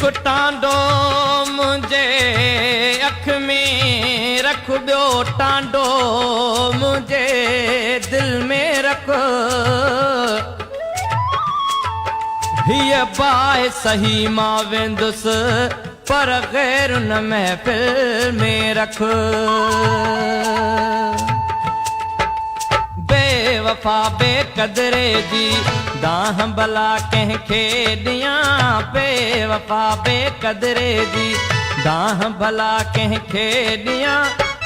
हिकु टांडो मुंहिंजे अख में रख, ॿियो टांडो मुंहिंजे दिल में रख। हीअ बाहि सही मां वेंदुसि, पर ग़ैर न महफ़िल में रख। बेवफ़ा बेक़दरे जी दाह भला कंहिंखे ॾियां, बेवफ़ा बेक़दरे जी दाह भला कंहिंखे ॾियां।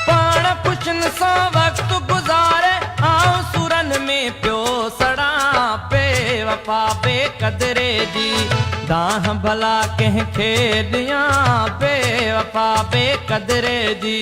पाण ख़ुशियुनि सां वक़्तु गुज़ारे आऊं सुरनि में पियो सड़ां, बेवफ़ा बेक़दरे जी दाह भला कंहिंखे ॾियां, बेवफ़ा बेक़दरे जी।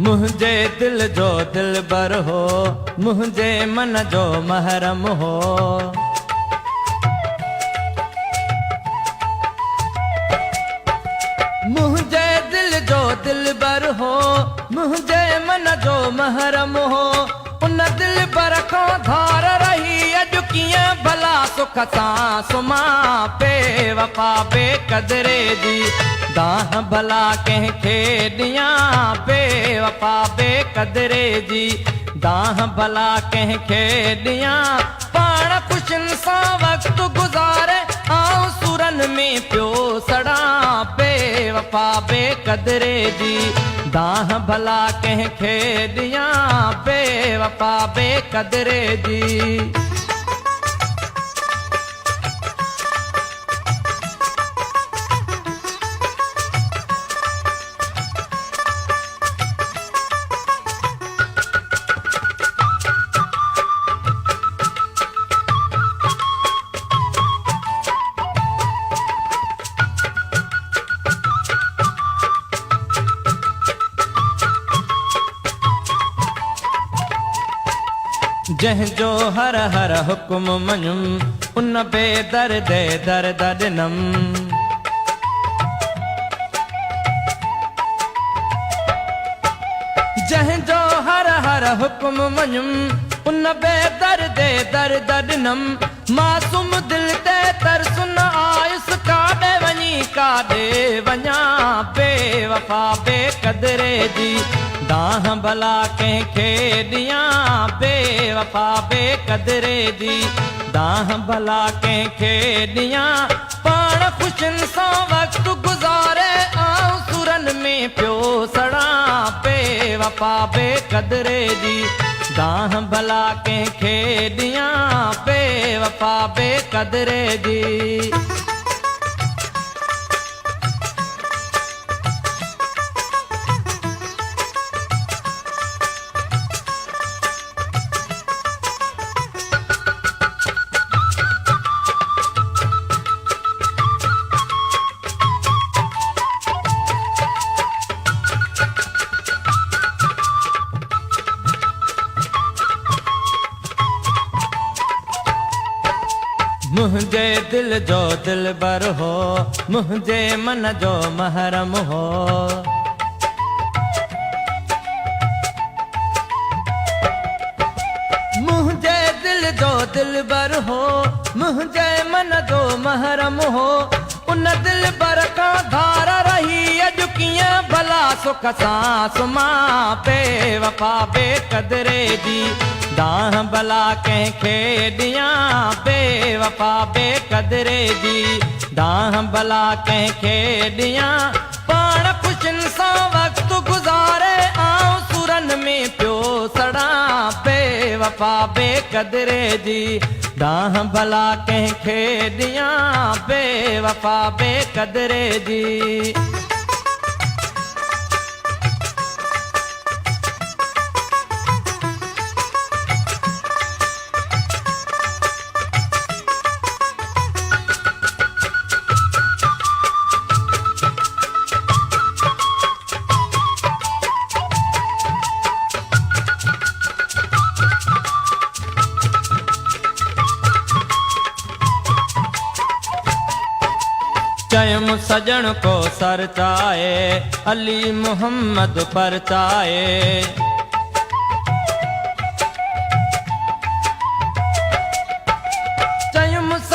मुंहिंजे दिल जो दिलबर हो, मुंहिंजे मन जो महरम हो। मुंहिंजे दिल जो दिलबर हो, मुंहिंजे मन जो महरम हो। उन दिलबर खां धार रही अॼु कीअं भला सुख सां सुम्हां, बेवफ़ा बेक़दरे जी दाह भला कंहिंखे ॾियां, बेवफ़ा बेक़दरे जी दाह भला कंहिंखे ॾियां। पाण ख़ुशियुनि सां वक़्तु गुज़ारे आऊं सुरनि में पियो सड़ां, बेवफ़ा बेक़दरे जी दाह भला कंहिंखे ॾियां, बेवफ़ा बेक़दरे जी। जंहिंजो हर हर हुक्म मञुम, उन बेदर्द दर्द ॾिनम। जंहिंजो हर हर हुक्म मञुम, उन बेदर्द दर्द ॾिनम। मासूम दिल ते तरस न आयुसि, काॾे वञी काॾे वञां, बेवफ़ा बेक़दरे जी दाह भला कंहिंखे ॾियां, बेवफ़ा बेक़दरे जी दाह भला कंहिंखे ॾियां। पाण ख़ुशियुनि सां वक़्तु गुज़ारे आऊं सुरनि में पियो सड़ां, बेवफ़ा बेक़दरे जी दाह भला कंहिंखे ॾियां, बेवफ़ा बेक़दरे जी। मुंहिंजे दिल जो दिलबर हो, मुंहिंजे मन जो महरम हो। मुंहिंजे दिल जो दिलबर हो, मुंहिंजे मन जो महरम हो। उन दिलबर खां धार रही अॼु कीअं भला सुख सां सुम्हां, बेवफ़ा बेक़दरे जी दाह भला कंहिंखे ॾियां, बेवफ़ा बेक़दरे जी दाह भला कंहिंखे ॾियां। पाण ख़ुशियुनि सां वक़्तु गुज़ारे आऊं सुरनि में पियो सड़ां, बेवफ़ा बेक़दरे जी दाह भला कंहिंखे ॾियां, बेवफ़ा बेक़दरे जी। कयम सजन को सरचाए, अली मोहम्मद परचाए।